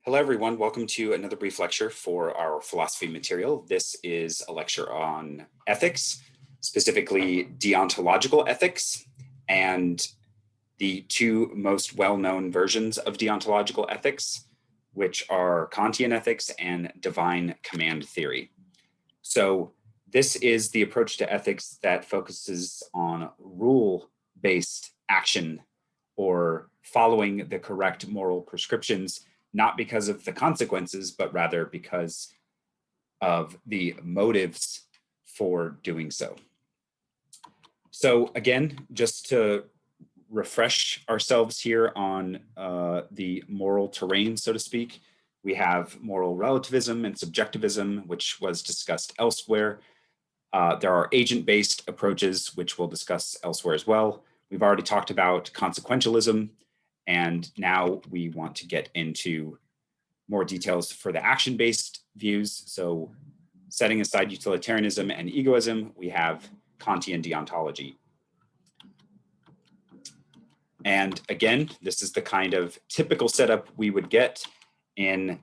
Hello, everyone. Welcome to another brief lecture for our philosophy material. This is a lecture on ethics, specifically deontological ethics, and the two most well-known versions of deontological ethics, which are Kantian ethics and divine command theory. So this is the approach to ethics that focuses on rule-based action or following the correct moral prescriptions, not because of the consequences, but rather because of the motives for doing so. So again, just to refresh ourselves here on the moral terrain, so to speak, we have moral relativism and subjectivism, which was discussed elsewhere. There are agent-based approaches, which we'll discuss elsewhere as well. We've already talked about consequentialism, and now we want to get into more details for the action-based views. So setting aside utilitarianism and egoism, we have Kantian deontology. And again, this is the kind of typical setup we would get in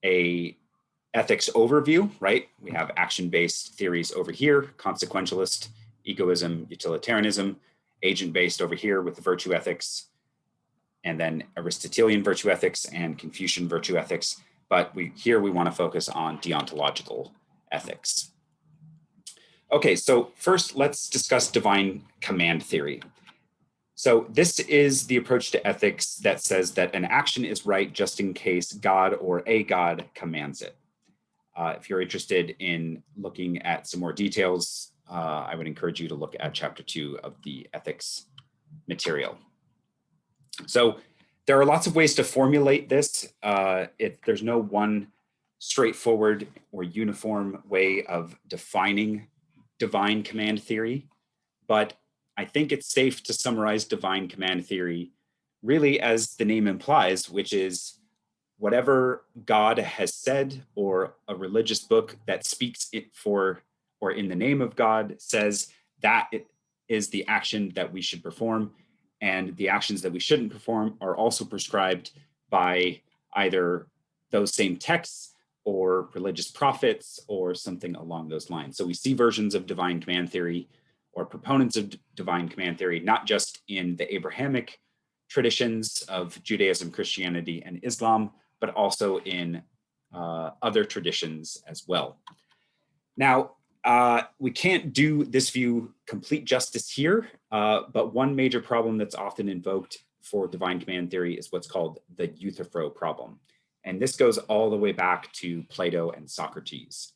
a ethics overview, right? We have action-based theories over here, consequentialist, egoism, utilitarianism, agent-based over here with the virtue ethics, and then Aristotelian virtue ethics and Confucian virtue ethics. But here we want to focus on deontological ethics. Okay, so first let's discuss divine command theory. So this is the approach to ethics that says that an action is right just in case God or a God commands it. If you're interested in looking at some more details, I would encourage you to look at chapter 2 of the ethics material. So there are lots of ways to formulate this. There's no one straightforward or uniform way of defining divine command theory, but I think it's safe to summarize divine command theory really as the name implies, which is whatever God has said or a religious book that speaks it for or in the name of God says that it is the action that we should perform. And the actions that we shouldn't perform are also prescribed by either those same texts or religious prophets or something along those lines. So we see versions of divine command theory or proponents of divine command theory, not just in the Abrahamic traditions of Judaism, Christianity, and Islam, but also in other traditions as well. Now, we can't do this view complete justice here, but one major problem that's often invoked for divine command theory is what's called the Euthyphro problem. And this goes all the way back to Plato and Socrates.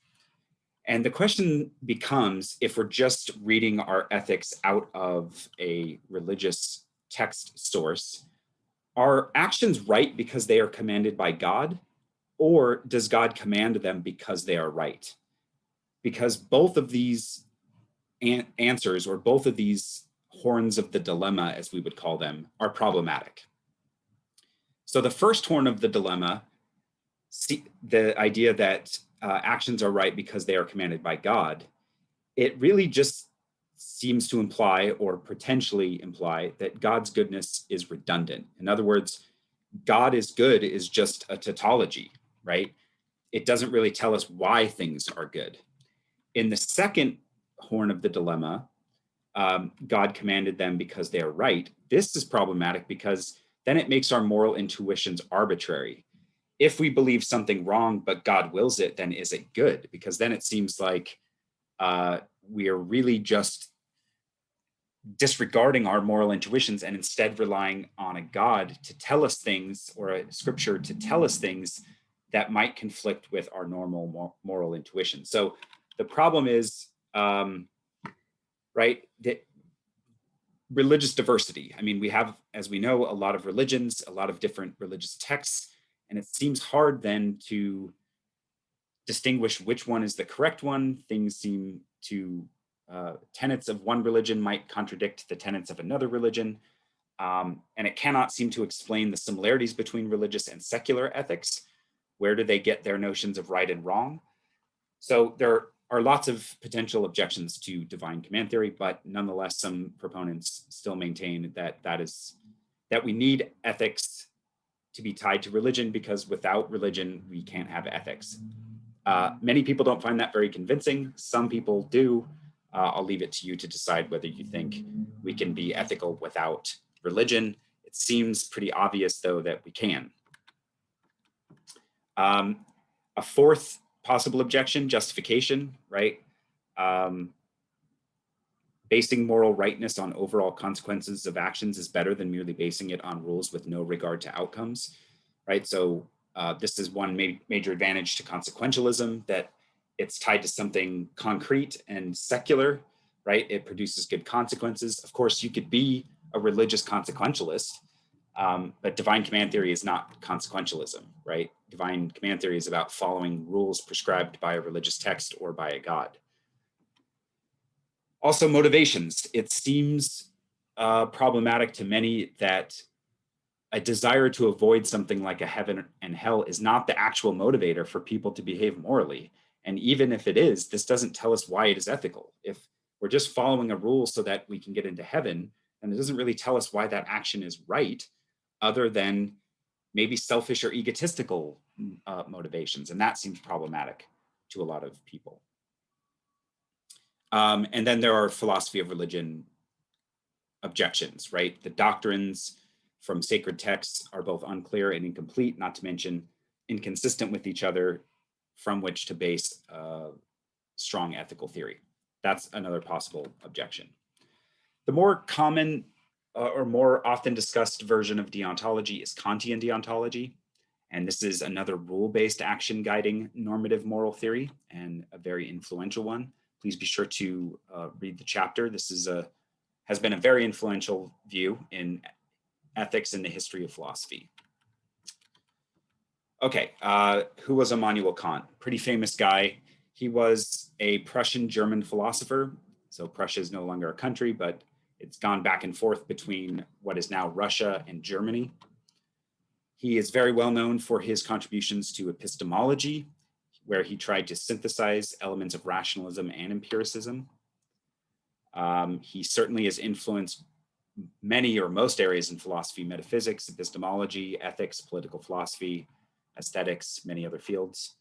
And the question becomes, if we're just reading our ethics out of a religious text source, are actions right because they are commanded by God, or does God command them because they are right? Because both of these answers, or both of these horns of the dilemma, as we would call them, are problematic. So the first horn of the dilemma, the idea that actions are right because they are commanded by God, it really just seems to imply or potentially imply that God's goodness is redundant. In other words, God is good is just a tautology, right? It doesn't really tell us why things are good. In the second horn of the dilemma, God commanded them because they are right. This is problematic because then it makes our moral intuitions arbitrary. If we believe something wrong, but God wills it, then is it good? Because then it seems like we are really just disregarding our moral intuitions and instead relying on a God to tell us things, or a scripture to tell us things that might conflict with our normal moral intuition. So the problem is, right, that religious diversity. I mean, we have, as we know, a lot of religions, a lot of different religious texts, and it seems hard then to distinguish which one is the correct one. Things seem to, tenets of one religion might contradict the tenets of another religion, and it cannot seem to explain the similarities between religious and secular ethics. Where do they get their notions of right and wrong? So there are lots of potential objections to divine command theory, but nonetheless, some proponents still maintain that we need ethics to be tied to religion because without religion, we can't have ethics. Many people don't find that very convincing. Some people do. I'll leave it to you to decide whether you think we can be ethical without religion. It seems pretty obvious, though, that we can. A fourth possible objection, justification, right? Basing moral rightness on overall consequences of actions is better than merely basing it on rules with no regard to outcomes, right? So this is one major advantage to consequentialism, that it's tied to something concrete and secular, right? It produces good consequences. Of course, you could be a religious consequentialist, but divine command theory is not consequentialism, right? Divine command theory is about following rules prescribed by a religious text or by a god. Also, motivations. It seems problematic to many that a desire to avoid something like a heaven and hell is not the actual motivator for people to behave morally. And even if it is, this doesn't tell us why it is ethical. If we're just following a rule so that we can get into heaven, then it doesn't really tell us why that action is right, other than maybe selfish or egotistical motivations. And that seems problematic to a lot of people. And then there are philosophy of religion objections, right? The doctrines from sacred texts are both unclear and incomplete, not to mention inconsistent with each other, from which to base strong ethical theory. That's another possible objection. The more common or more often discussed version of deontology is Kantian deontology. And this is another rule-based action guiding normative moral theory, and a very influential one. Please be sure to read the chapter. This has been a very influential view in ethics in the history of philosophy. Okay, who was Immanuel Kant? Pretty famous guy. He was a Prussian-German philosopher. So Prussia is no longer a country, but it's gone back and forth between what is now Russia and Germany. He is very well known for his contributions to epistemology, where he tried to synthesize elements of rationalism and empiricism. He certainly has influenced many or most areas in philosophy: metaphysics, epistemology, ethics, political philosophy, aesthetics, many other fields.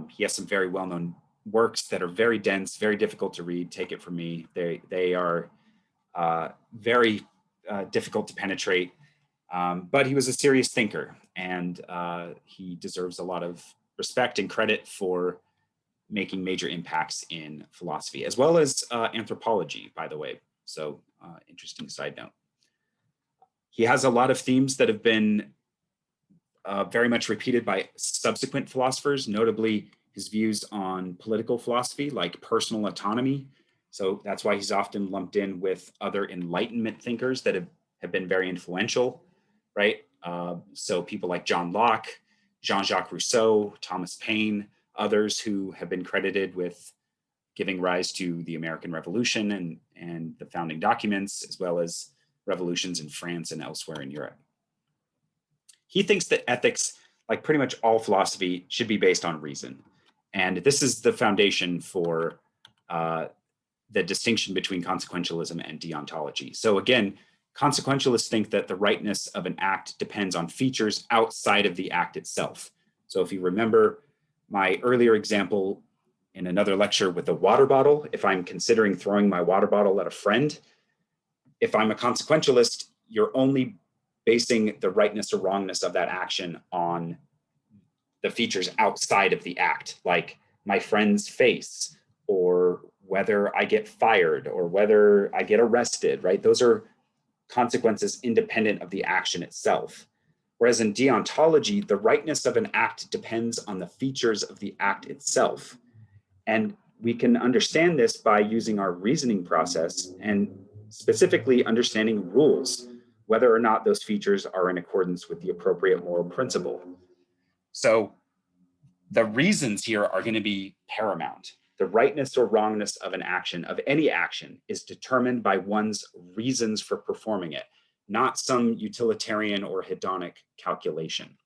He has some very well-known works that are very dense, very difficult to read. Take it from me. They are very difficult to penetrate, but he was a serious thinker, and he deserves a lot of respect and credit for making major impacts in philosophy, as well as anthropology, by the way. So interesting side note. He has a lot of themes that have been very much repeated by subsequent philosophers, notably his views on political philosophy, like personal autonomy. So that's why he's often lumped in with other Enlightenment thinkers that have been very influential, right? So people like John Locke, Jean-Jacques Rousseau, Thomas Paine, others who have been credited with giving rise to the American Revolution and the founding documents, as well as revolutions in France and elsewhere in Europe. He thinks that ethics, like pretty much all philosophy, should be based on reason. And this is the foundation for the distinction between consequentialism and deontology. So again, consequentialists think that the rightness of an act depends on features outside of the act itself. So if you remember my earlier example in another lecture with a water bottle, if I'm considering throwing my water bottle at a friend, if I'm a consequentialist, you're only basing the rightness or wrongness of that action on the features outside of the act, like my friend's face, or whether I get fired, or whether I get arrested, right? Those are consequences independent of the action itself. Whereas in deontology, the rightness of an act depends on the features of the act itself. And we can understand this by using our reasoning process and specifically understanding rules, whether or not those features are in accordance with the appropriate moral principle. So the reasons here are going to be paramount. The rightness or wrongness of an action, of any action, is determined by one's reasons for performing it, not some utilitarian or hedonic calculation.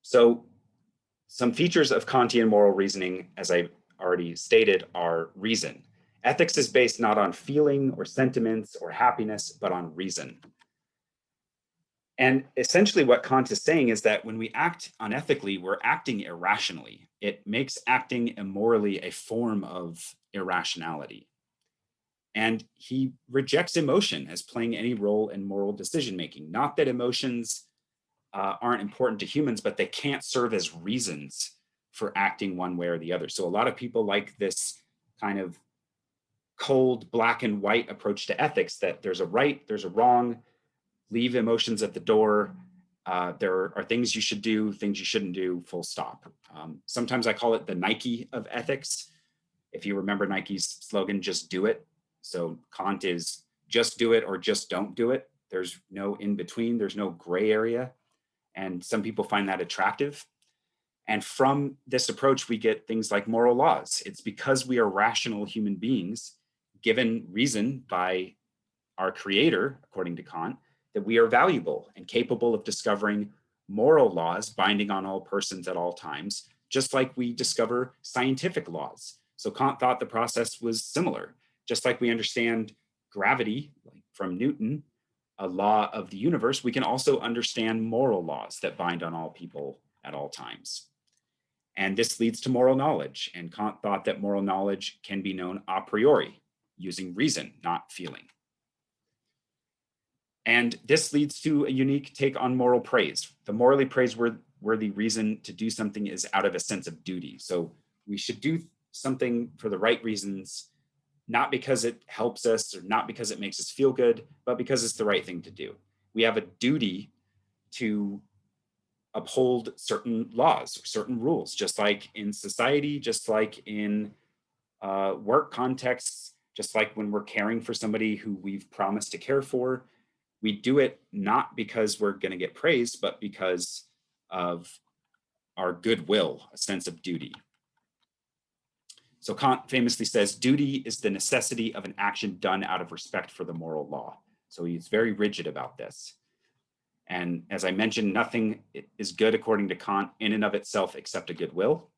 So some features of Kantian moral reasoning, as I already stated, are reason. Ethics is based not on feeling or sentiments or happiness, but on reason. And essentially what Kant is saying is that when we act unethically, we're acting irrationally. It makes acting immorally a form of irrationality. And he rejects emotion as playing any role in moral decision-making. Not that emotions aren't important to humans, but they can't serve as reasons for acting one way or the other. So a lot of people like this kind of cold black and white approach to ethics, that there's a right, there's a wrong, leave emotions at the door. There are things you should do, things you shouldn't do, full stop. Sometimes I call it the Nike of ethics. If you remember Nike's slogan, just do it. So Kant is just do it or just don't do it. There's no in between, there's no gray area. And some people find that attractive. And from this approach, we get things like moral laws. It's because we are rational human beings, given reason by our creator, according to Kant, that we are valuable and capable of discovering moral laws binding on all persons at all times, just like we discover scientific laws. So Kant thought the process was similar. Just like we understand gravity, like from Newton, a law of the universe, we can also understand moral laws that bind on all people at all times. And this leads to moral knowledge. And Kant thought that moral knowledge can be known a priori, using reason, not feeling. And this leads to a unique take on moral praise. The morally praiseworthy reason to do something is out of a sense of duty. So we should do something for the right reasons, not because it helps us or not because it makes us feel good, but because it's the right thing to do. We have a duty to uphold certain laws, certain rules, just like in society, just like in work contexts, just like when we're caring for somebody who we've promised to care for. We do it not because we're going to get praised, but because of our goodwill, a sense of duty. So Kant famously says, duty is the necessity of an action done out of respect for the moral law. So he's very rigid about this. And as I mentioned, nothing is good according to Kant in and of itself except a goodwill.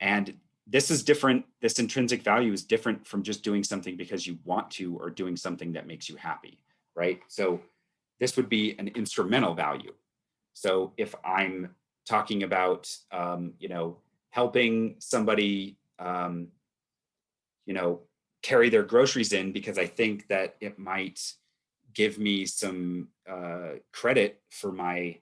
And this is different. This intrinsic value is different from just doing something because you want to or doing something that makes you happy, right? So this would be an instrumental value. So if I'm talking about, helping somebody, carry their groceries in because I think that it might give me some credit for my,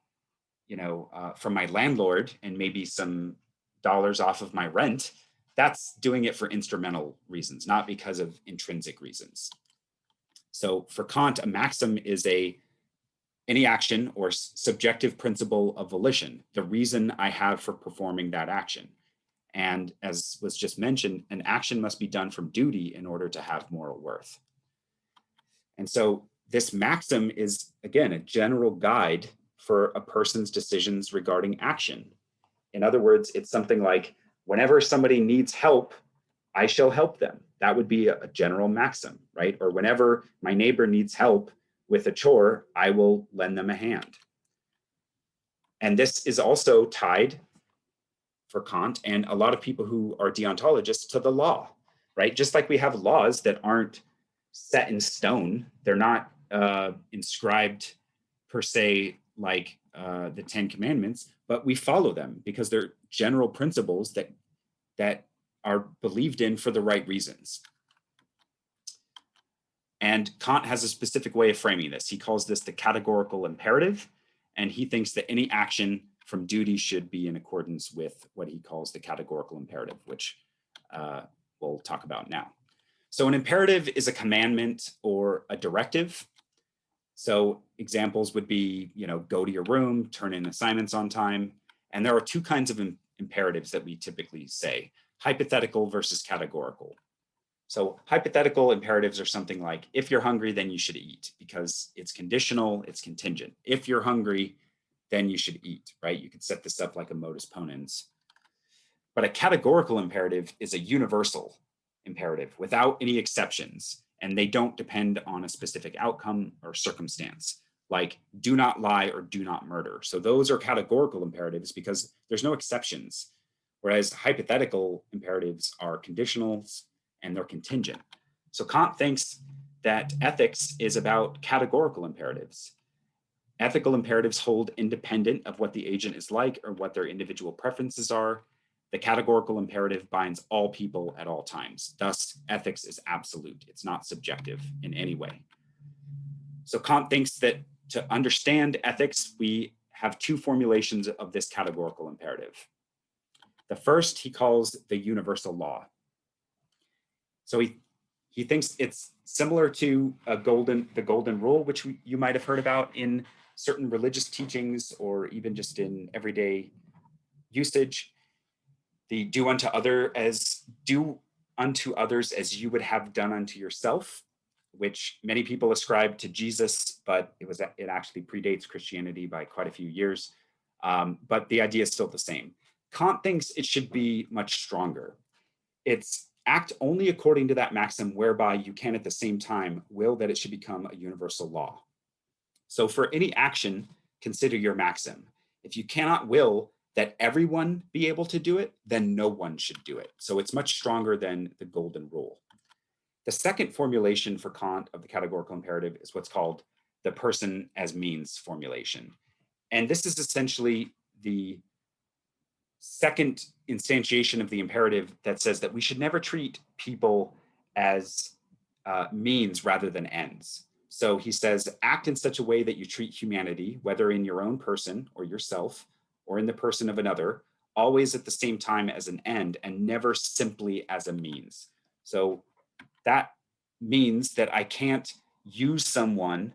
from my landlord and maybe some dollars off of my rent, that's doing it for instrumental reasons, not because of intrinsic reasons. So for Kant, a maxim is any action or subjective principle of volition, the reason I have for performing that action. And as was just mentioned, an action must be done from duty in order to have moral worth. And so this maxim is, again, a general guide for a person's decisions regarding action. In other words, it's something like, whenever somebody needs help, I shall help them. That would be a general maxim, right? Or whenever my neighbor needs help with a chore, I will lend them a hand. And this is also tied, for Kant and a lot of people who are deontologists, to the law, right? Just like we have laws that aren't set in stone, they're not inscribed per se like the Ten Commandments, but we follow them because they're general principles that are believed in for the right reasons. And Kant has a specific way of framing this. He calls this the categorical imperative, and he thinks that any action from duty should be in accordance with what he calls the categorical imperative, which we'll talk about now. So an imperative is a commandment or a directive. So examples would be, go to your room, turn in assignments on time. And there are two kinds of imperatives that we typically say, hypothetical versus categorical. So hypothetical imperatives are something like, if you're hungry, then you should eat, because it's conditional, it's contingent. If you're hungry, then you should eat, right? You could set this up like a modus ponens. But a categorical imperative is a universal imperative without any exceptions, and they don't depend on a specific outcome or circumstance, like do not lie or do not murder. So those are categorical imperatives because there's no exceptions, whereas hypothetical imperatives are conditionals and they're contingent. So Kant thinks that ethics is about categorical imperatives. Ethical imperatives hold independent of what the agent is like or what their individual preferences are. The categorical imperative binds all people at all times. Thus, ethics is absolute. It's not subjective in any way. So Kant thinks that to understand ethics, we have two formulations of this categorical imperative. The first he calls the universal law. So he thinks it's similar to the golden rule, which you might have heard about in certain religious teachings or even just in everyday usage. The do unto others as you would have done unto yourself, which many people ascribe to Jesus, but it actually predates Christianity by quite a few years. But the idea is still the same. Kant thinks it should be much stronger. It's act only according to that maxim whereby you can at the same time will that it should become a universal law. So for any action, consider your maxim. If you cannot will that everyone be able to do it, then no one should do it. So it's much stronger than the golden rule. The second formulation for Kant of the categorical imperative is what's called the person as means formulation. And this is essentially the second instantiation of the imperative that says that we should never treat people as means rather than ends. So he says, act in such a way that you treat humanity, whether in your own person or yourself, or in the person of another, always at the same time as an end and never simply as a means. So that means that I can't use someone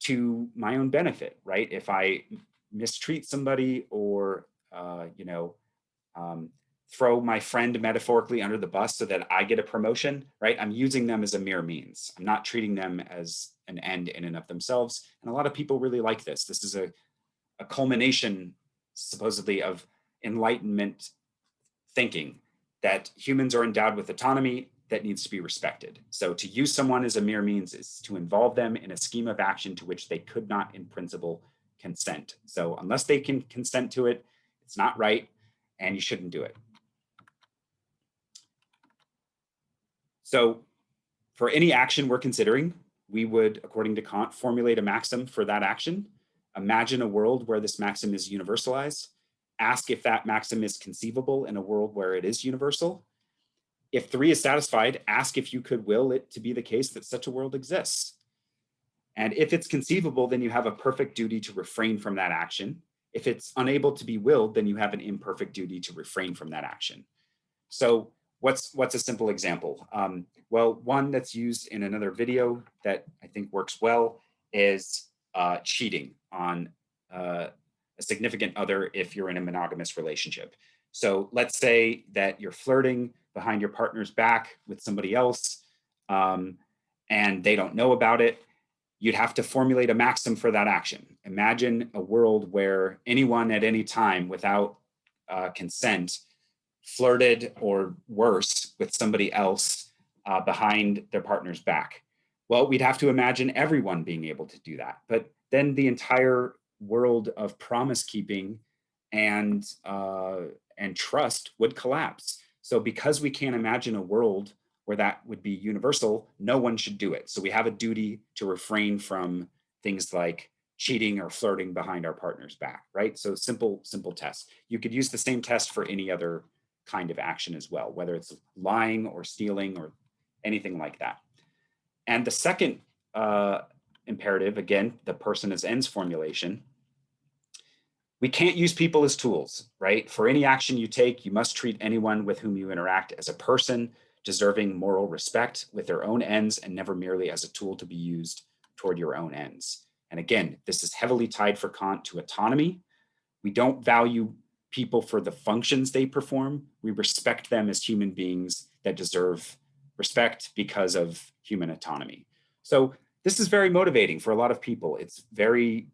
to my own benefit, right? If I mistreat somebody or, throw my friend metaphorically under the bus so that I get a promotion, right? I'm using them as a mere means. I'm not treating them as an end in and of themselves. And a lot of people really like this. This is a culmination, supposedly, of Enlightenment thinking that humans are endowed with autonomy that needs to be respected. So to use someone as a mere means is to involve them in a scheme of action to which they could not, in principle, consent. So unless they can consent to it, it's not right, and you shouldn't do it. So for any action we're considering, we would, according to Kant, formulate a maxim for that action, imagine a world where this maxim is universalized, ask if that maxim is conceivable in a world where it is universal. If 3 is satisfied, ask if you could will it to be the case that such a world exists. And if it's conceivable, then you have a perfect duty to refrain from that action. If it's unable to be willed, then you have an imperfect duty to refrain from that action. So what's a simple example? Well, one that's used in another video that I think works well is cheating on a significant other if you're in a monogamous relationship. So let's say that you're flirting behind your partner's back with somebody else and they don't know about it. You'd have to formulate a maxim for that action. Imagine a world where anyone at any time without consent flirted or worse with somebody else behind their partner's back. Well, we'd have to imagine everyone being able to do that. But then the entire world of promise keeping and trust would collapse. So because we can't imagine a world where that would be universal, no one should do it. So we have a duty to refrain from things like cheating or flirting behind our partner's back, right? So simple test. You could use the same test for any other kind of action as well, whether it's lying or stealing or anything like that. And the second imperative, again, the person as ends formulation, we can't use people as tools, right? For any action you take, you must treat anyone with whom you interact as a person deserving moral respect with their own ends and never merely as a tool to be used toward your own ends. And again, this is heavily tied for Kant to autonomy. We don't value people for the functions they perform. We respect them as human beings that deserve respect because of human autonomy. So this is very motivating for a lot of people. It's very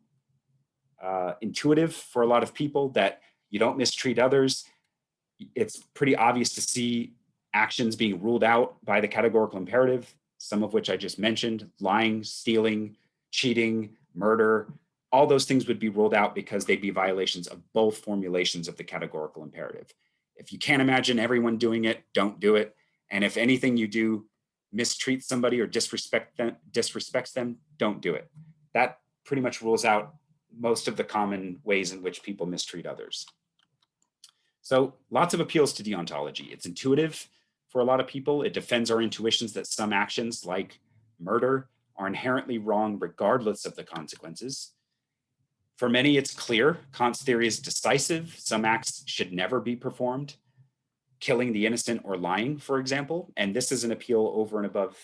intuitive for a lot of people that you don't mistreat others. It's pretty obvious to see actions being ruled out by the categorical imperative, some of which I just mentioned: lying, stealing, cheating, murder. All those things would be ruled out because they'd be violations of both formulations of the categorical imperative. If you can't imagine everyone doing it, don't do it. And if anything you do mistreats somebody or disrespects them, don't do it. That pretty much rules out most of the common ways in which people mistreat others. So lots of appeals to deontology. It's intuitive for a lot of people. It defends our intuitions that some actions, like murder, are inherently wrong regardless of the consequences. For many, it's clear. Kant's theory is decisive. Some acts should never be performed, killing the innocent or lying, for example. And this is an appeal over and above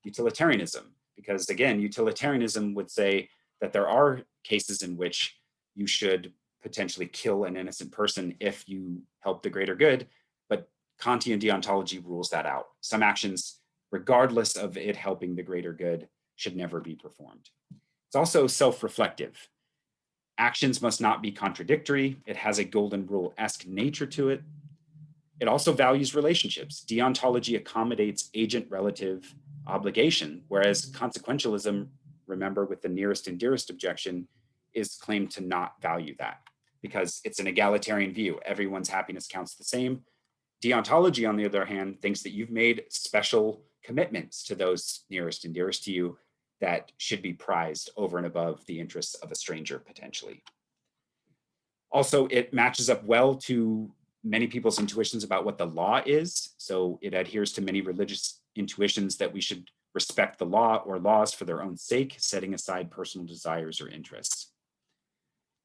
utilitarianism, because again, utilitarianism would say that there are cases in which you should potentially kill an innocent person if you help the greater good, but Kantian deontology rules that out. Some actions, regardless of it helping the greater good, should never be performed. It's also self-reflective. Actions must not be contradictory. It has a golden rule-esque nature to it. It also values relationships. Deontology accommodates agent-relative obligation, whereas consequentialism, remember, with the nearest and dearest objection, is claimed to not value that because it's an egalitarian view. Everyone's happiness counts the same. Deontology, on the other hand, thinks that you've made special commitments to those nearest and dearest to you that should be prized over and above the interests of a stranger, potentially. Also, it matches up well to many people's intuitions about what the law is. So it adheres to many religious intuitions that we should respect the law or laws for their own sake, setting aside personal desires or interests.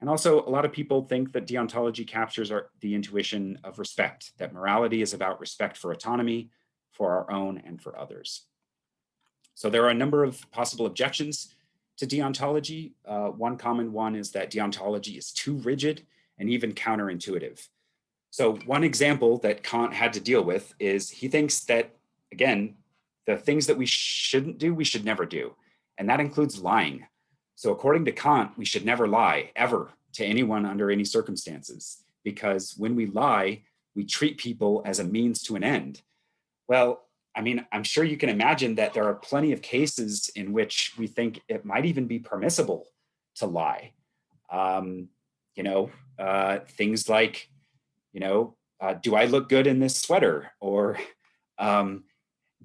And also, a lot of people think that deontology captures the intuition of respect, that morality is about respect for autonomy, for our own and for others. So there are a number of possible objections to deontology. One common one is that deontology is too rigid and even counterintuitive. So one example that Kant had to deal with is he thinks that, again, the things that we shouldn't do, we should never do. And that includes lying. So according to Kant, we should never lie, ever, to anyone under any circumstances, because when we lie, we treat people as a means to an end. Well, I mean, I'm sure you can imagine that there are plenty of cases in which we think it might even be permissible to lie. Things like, do I look good in this sweater? Or do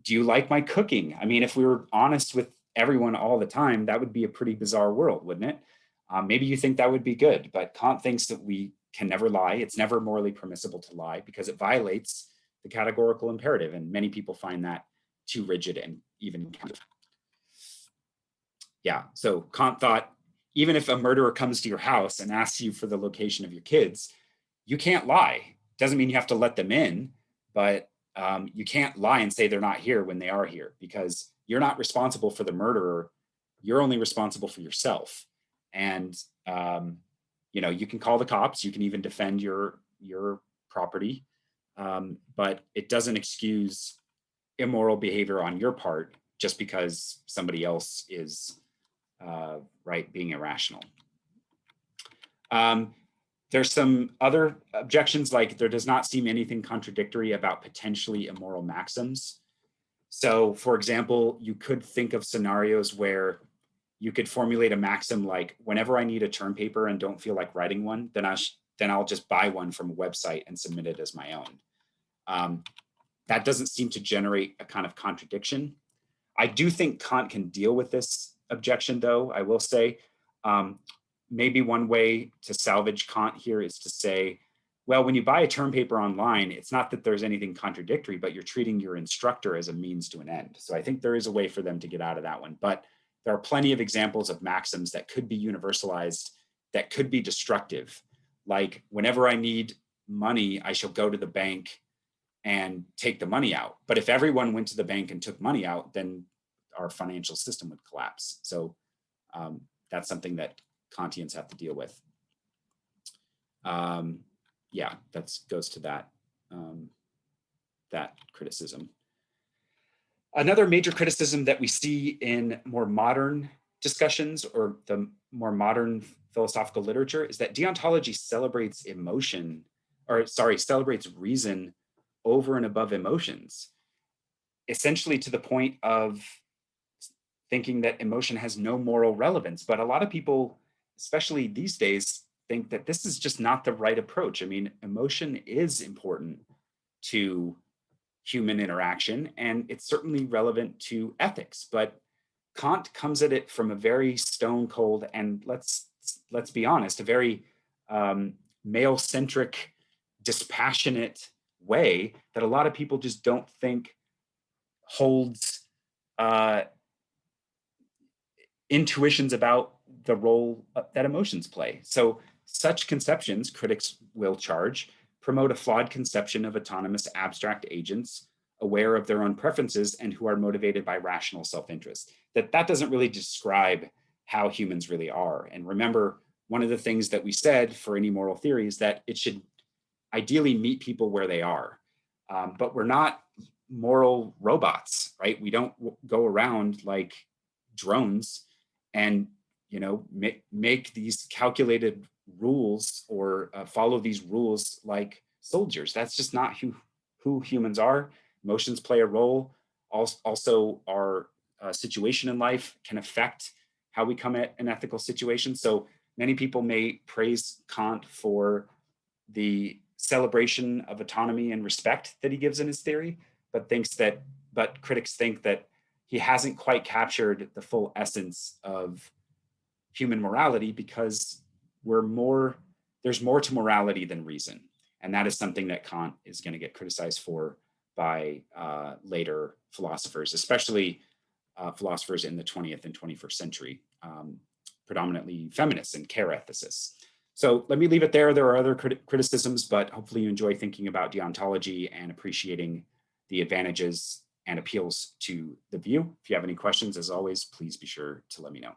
you like my cooking? I mean, if we were honest with everyone all the time, that would be a pretty bizarre world, wouldn't it? Maybe you think that would be good, but Kant thinks that we can never lie. It's never morally permissible to lie because it violates the categorical imperative, and many people find that too rigid and even counter. Yeah, so Kant thought, even if a murderer comes to your house and asks you for the location of your kids, you can't lie. Doesn't mean you have to let them in, but you can't lie and say they're not here when they are here, because you're not responsible for the murderer. You're only responsible for yourself. And you can call the cops. You can even defend your property, but it doesn't excuse immoral behavior on your part just because somebody else is being irrational. There's some other objections, like there does not seem anything contradictory about potentially immoral maxims. So, for example, you could think of scenarios where you could formulate a maxim like, whenever I need a term paper and don't feel like writing one, then I'll just buy one from a website and submit it as my own. That doesn't seem to generate a kind of contradiction. I do think Kant can deal with this objection, though. I will say, maybe one way to salvage Kant here is to say, well, when you buy a term paper online, it's not that there's anything contradictory, but you're treating your instructor as a means to an end. So I think there is a way for them to get out of that one. But there are plenty of examples of maxims that could be universalized, that could be destructive. Like, whenever I need money, I shall go to the bank and take the money out. But if everyone went to the bank and took money out, then our financial system would collapse. So that's something that Kantians have to deal with. That goes to that criticism. Another major criticism that we see in more modern discussions or the more modern philosophical literature is that deontology celebrates celebrates reason over and above emotions, essentially to the point of thinking that emotion has no moral relevance. But a lot of people, especially these days, think that this is just not the right approach. I mean, emotion is important to human interaction, and it's certainly relevant to ethics. But Kant comes at it from a very stone cold, and let's let's be honest, a very male-centric, dispassionate way that a lot of people just don't think holds intuitions about the role that emotions play. So such conceptions, critics will charge, promote a flawed conception of autonomous abstract agents aware of their own preferences and who are motivated by rational self-interest. That doesn't really describe how humans really are. And remember, one of the things that we said for any moral theory is that it should ideally meet people where they are. But we're not moral robots, right? We don't go around like drones and make these calculated rules or follow these rules like soldiers. That's just not who humans are. Emotions play a role. Also, our situation in life can affect how we come at an ethical situation. So many people may praise Kant for the celebration of autonomy and respect that he gives in his theory, but critics think that he hasn't quite captured the full essence of human morality, because there's more to morality than reason. And that is something that Kant is going to get criticized for by later philosophers, especially philosophers in the 20th and 21st century, predominantly feminists and care ethicists. So let me leave it there. There are other criticisms, but hopefully you enjoy thinking about deontology and appreciating the advantages and appeals to the view. If you have any questions, as always, please be sure to let me know.